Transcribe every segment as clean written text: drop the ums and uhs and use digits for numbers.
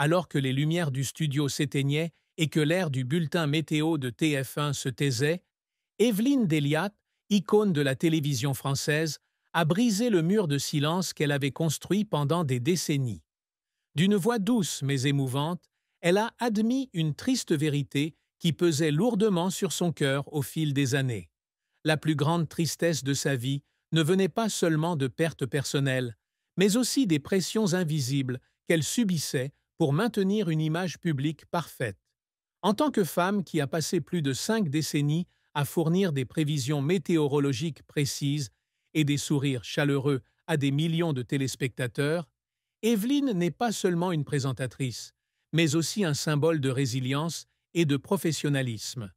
Alors que les lumières du studio s'éteignaient et que l'air du bulletin météo de TF1 se taisait, Evelyne Delia, icône de la télévision française, a brisé le mur de silence qu'elle avait construit pendant des décennies. D'une voix douce mais émouvante, elle a admis une triste vérité qui pesait lourdement sur son cœur au fil des années. La plus grande tristesse de sa vie ne venait pas seulement de pertes personnelles, mais aussi des pressions invisibles qu'elle subissait pour maintenir une image publique parfaite. En tant que femme qui a passé plus de 5 décennies à fournir des prévisions météorologiques précises et des sourires chaleureux à des millions de téléspectateurs, Evelyne n'est pas seulement une présentatrice, mais aussi un symbole de résilience et de professionnalisme.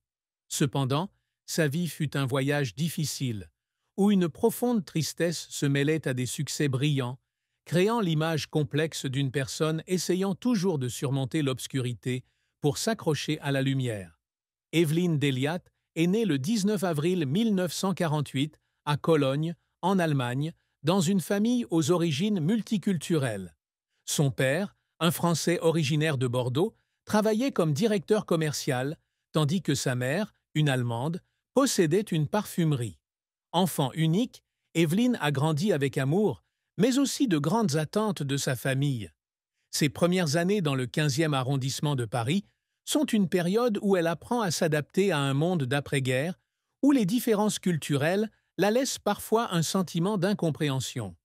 Cependant, sa vie fut un voyage difficile, où une profonde tristesse se mêlait à des succès brillants, créant l'image complexe d'une personne essayant toujours de surmonter l'obscurité pour s'accrocher à la lumière. Evelyne Delia est née le 19 avril 1948 à Cologne, en Allemagne, dans une famille aux origines multiculturelles. Son père, un Français originaire de Bordeaux, travaillait comme directeur commercial, tandis que sa mère, une Allemande, possédait une parfumerie. Enfant unique, Evelyne a grandi avec amour, mais aussi de grandes attentes de sa famille. Ses premières années dans le 15e arrondissement de Paris sont une période où elle apprend à s'adapter à un monde d'après-guerre, où les différences culturelles la laissent parfois un sentiment d'incompréhension.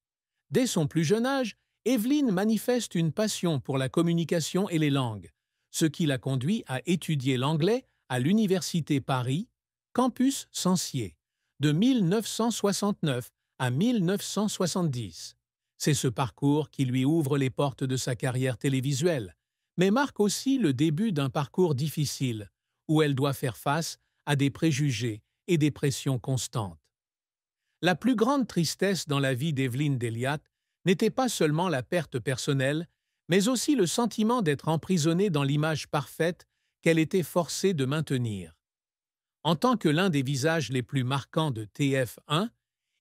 Dès son plus jeune âge, Evelyne manifeste une passion pour la communication et les langues, ce qui la conduit à étudier l'anglais à l'Université Paris, campus Censier, de 1969 à 1970. C'est ce parcours qui lui ouvre les portes de sa carrière télévisuelle, mais marque aussi le début d'un parcours difficile, où elle doit faire face à des préjugés et des pressions constantes. La plus grande tristesse dans la vie d'Evelyne Delia n'était pas seulement la perte personnelle, mais aussi le sentiment d'être emprisonnée dans l'image parfaite qu'elle était forcée de maintenir. En tant que l'un des visages les plus marquants de TF1,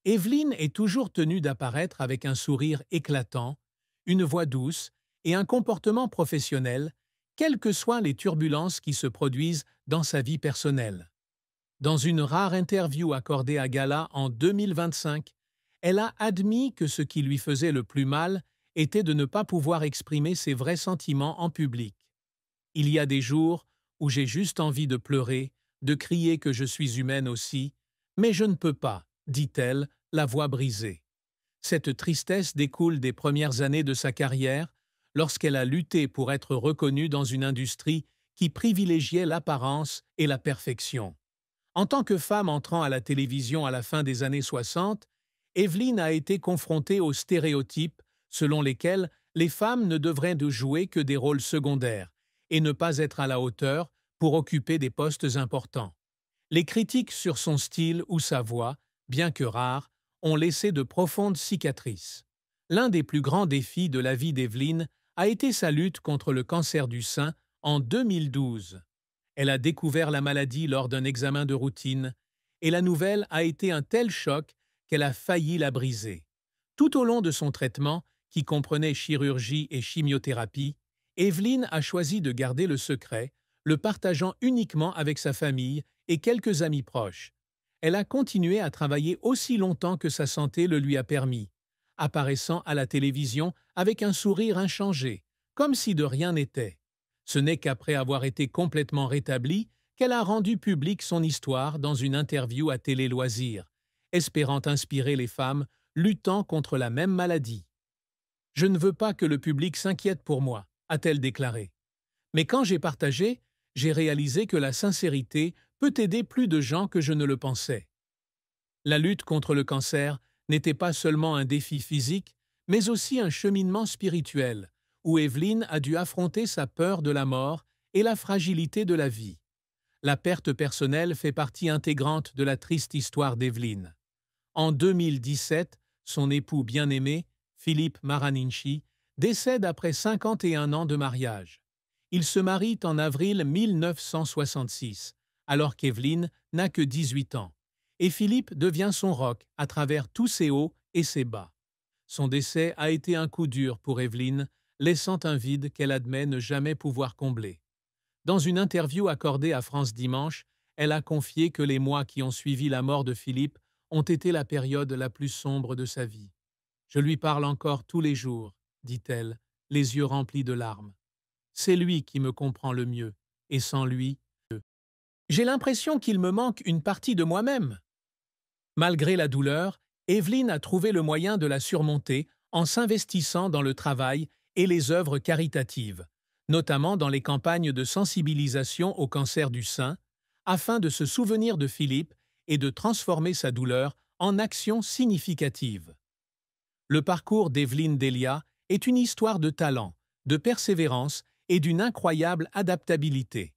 Evelyne est toujours tenue d'apparaître avec un sourire éclatant, une voix douce et un comportement professionnel, quelles que soient les turbulences qui se produisent dans sa vie personnelle. Dans une rare interview accordée à Gala en 2025, elle a admis que ce qui lui faisait le plus mal était de ne pas pouvoir exprimer ses vrais sentiments en public. « Il y a des jours où j'ai juste envie de pleurer, de crier que je suis humaine aussi, mais je ne peux pas, dit-elle, la voix brisée. Cette tristesse découle des premières années de sa carrière, lorsqu'elle a lutté pour être reconnue dans une industrie qui privilégiait l'apparence et la perfection. En tant que femme entrant à la télévision à la fin des années 60, Evelyne a été confrontée aux stéréotypes selon lesquels les femmes ne devraient de jouer que des rôles secondaires et ne pas être à la hauteur pour occuper des postes importants. Les critiques sur son style ou sa voix, bien que rares, ont laissé de profondes cicatrices. L'un des plus grands défis de la vie d'Evelyne a été sa lutte contre le cancer du sein en 2012. Elle a découvert la maladie lors d'un examen de routine, et la nouvelle a été un tel choc qu'elle a failli la briser. Tout au long de son traitement, qui comprenait chirurgie et chimiothérapie, Evelyne a choisi de garder le secret, le partageant uniquement avec sa famille et quelques amis proches. Elle a continué à travailler aussi longtemps que sa santé le lui a permis, apparaissant à la télévision avec un sourire inchangé, comme si de rien n'était. Ce n'est qu'après avoir été complètement rétablie qu'elle a rendu publique son histoire dans une interview à Télé Loisirs, espérant inspirer les femmes luttant contre la même maladie. « Je ne veux pas que le public s'inquiète pour moi », a-t-elle déclaré. Mais quand j'ai partagé, j'ai réalisé que la sincérité peut aider plus de gens que je ne le pensais. La lutte contre le cancer n'était pas seulement un défi physique, mais aussi un cheminement spirituel, où Evelyne a dû affronter sa peur de la mort et la fragilité de la vie. La perte personnelle fait partie intégrante de la triste histoire d'Evelyne. En 2017, son époux bien-aimé, Philippe Maraninchi, décède après 51 ans de mariage. Ils se marient en avril 1966, alors qu'Evelyne n'a que 18 ans, et Philippe devient son rock à travers tous ses hauts et ses bas. Son décès a été un coup dur pour Evelyne, laissant un vide qu'elle admet ne jamais pouvoir combler. Dans une interview accordée à France Dimanche, elle a confié que les mois qui ont suivi la mort de Philippe ont été la période la plus sombre de sa vie. « Je lui parle encore tous les jours, dit-elle, les yeux remplis de larmes. C'est lui qui me comprend le mieux, et sans lui, j'ai l'impression qu'il me manque une partie de moi-même. » Malgré la douleur, Evelyne a trouvé le moyen de la surmonter en s'investissant dans le travail et les œuvres caritatives, notamment dans les campagnes de sensibilisation au cancer du sein, afin de se souvenir de Philippe et de transformer sa douleur en actions significatives. Le parcours d'Evelyne Delia est une histoire de talent, de persévérance et d'une incroyable adaptabilité.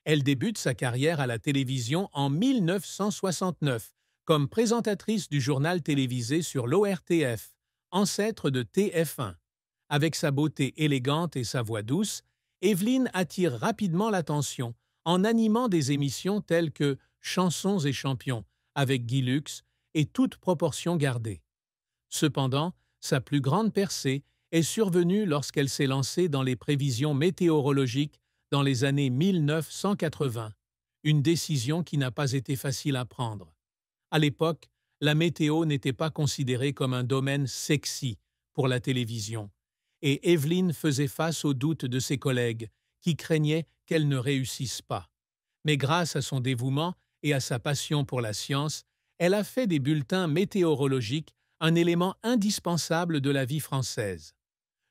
Elle débute sa carrière à la télévision en 1969 comme présentatrice du journal télévisé sur l'ORTF, ancêtre de TF1. Avec sa beauté élégante et sa voix douce, Evelyne attire rapidement l'attention en animant des émissions telles que Chansons et champions avec Guy Lux et Toute proportion gardée. Cependant, sa plus grande percée est survenue lorsqu'elle s'est lancée dans les prévisions météorologiques dans les années 1980, une décision qui n'a pas été facile à prendre. À l'époque, la météo n'était pas considérée comme un domaine sexy pour la télévision, et Evelyne faisait face aux doutes de ses collègues, qui craignaient qu'elle ne réussisse pas. Mais grâce à son dévouement et à sa passion pour la science, elle a fait des bulletins météorologiques un élément indispensable de la vie française.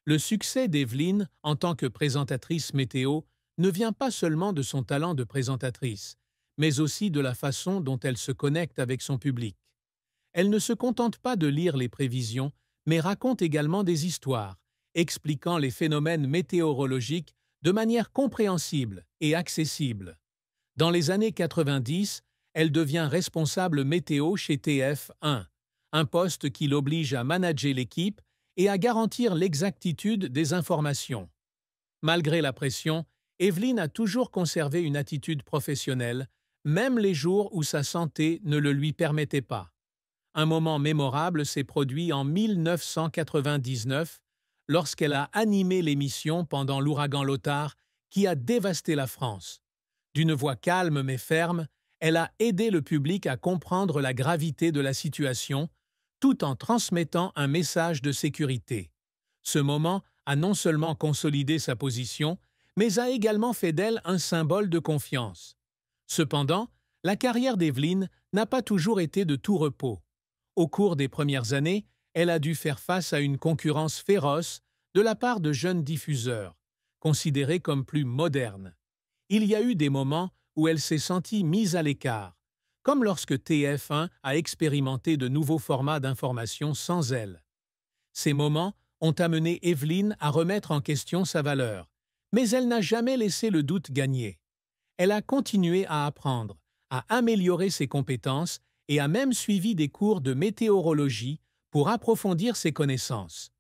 Le succès d'Evelyne en tant que présentatrice météo ne vient pas seulement de son talent de présentatrice, mais aussi de la façon dont elle se connecte avec son public. Elle ne se contente pas de lire les prévisions, mais raconte également des histoires, expliquant les phénomènes météorologiques de manière compréhensible et accessible. Dans les années 90, elle devient responsable météo chez TF1, un poste qui l'oblige à manager l'équipe et à garantir l'exactitude des informations. Malgré la pression, Evelyne a toujours conservé une attitude professionnelle, même les jours où sa santé ne le lui permettait pas. Un moment mémorable s'est produit en 1999, lorsqu'elle a animé l'émission pendant l'ouragan Lothar qui a dévasté la France. D'une voix calme mais ferme, elle a aidé le public à comprendre la gravité de la situation, tout en transmettant un message de sécurité. Ce moment a non seulement consolidé sa position, mais a également fait d'elle un symbole de confiance. Cependant, la carrière d'Evelyne n'a pas toujours été de tout repos. Au cours des premières années, elle a dû faire face à une concurrence féroce de la part de jeunes diffuseurs, considérés comme plus modernes. Il y a eu des moments où elle s'est sentie mise à l'écart, comme lorsque TF1 a expérimenté de nouveaux formats d'information sans elle. Ces moments ont amené Evelyne à remettre en question sa valeur, mais elle n'a jamais laissé le doute gagner. Elle a continué à apprendre, à améliorer ses compétences et a même suivi des cours de météorologie pour approfondir ses connaissances.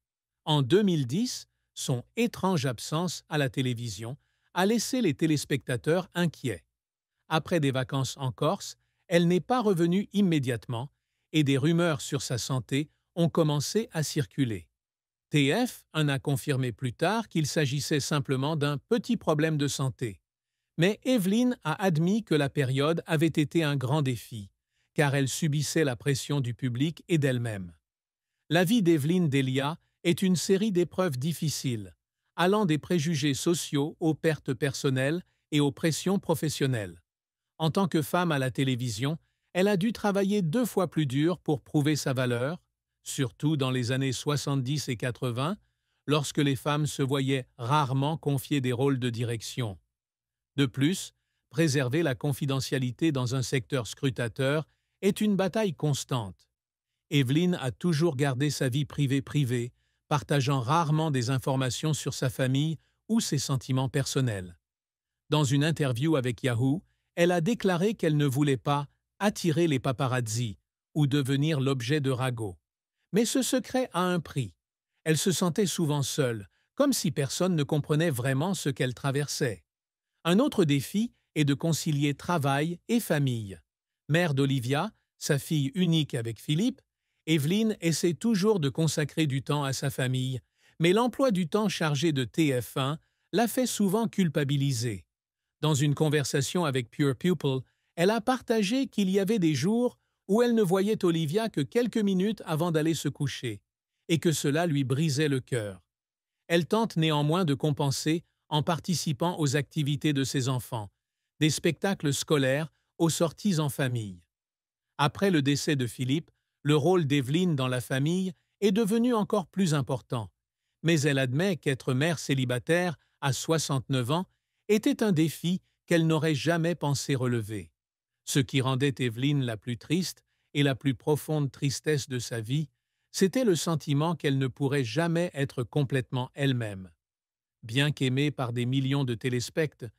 En 2010, son étrange absence à la télévision a laissé les téléspectateurs inquiets. Après des vacances en Corse, elle n'est pas revenue immédiatement et des rumeurs sur sa santé ont commencé à circuler. TF en a confirmé plus tard qu'il s'agissait simplement d'un petit problème de santé. Mais Evelyne a admis que la période avait été un grand défi, car elle subissait la pression du public et d'elle-même. La vie d'Evelyne Delia est une série d'épreuves difficiles, allant des préjugés sociaux aux pertes personnelles et aux pressions professionnelles. En tant que femme à la télévision, elle a dû travailler 2 fois plus dur pour prouver sa valeur, surtout dans les années 70 et 80, lorsque les femmes se voyaient rarement confier des rôles de direction. De plus, préserver la confidentialité dans un secteur scrutateur est une bataille constante. Evelyne a toujours gardé sa vie privée, partageant rarement des informations sur sa famille ou ses sentiments personnels. Dans une interview avec Yahoo, elle a déclaré qu'elle ne voulait pas attirer les paparazzis ou devenir l'objet de ragots. Mais ce secret a un prix. Elle se sentait souvent seule, comme si personne ne comprenait vraiment ce qu'elle traversait. Un autre défi est de concilier travail et famille. Mère d'Olivia, sa fille unique avec Philippe, Evelyne essaie toujours de consacrer du temps à sa famille, Mais l'emploi du temps chargé de TF1 l'a fait souvent culpabiliser. Dans une conversation avec Pure Pupil, elle a partagé qu'il y avait des jours où elle ne voyait Olivia que quelques minutes avant d'aller se coucher, et que cela lui brisait le cœur. Elle tente néanmoins de compenser en participant aux activités de ses enfants, des spectacles scolaires aux sorties en famille. Après le décès de Philippe, le rôle d'Evelyne dans la famille est devenu encore plus important, mais elle admet qu'être mère célibataire à 69 ans était un défi qu'elle n'aurait jamais pensé relever. Ce qui rendait Evelyne la plus triste et la plus profonde tristesse de sa vie, c'était le sentiment qu'elle ne pourrait jamais être complètement elle-même. Bien qu'aimée par des millions de téléspectateurs,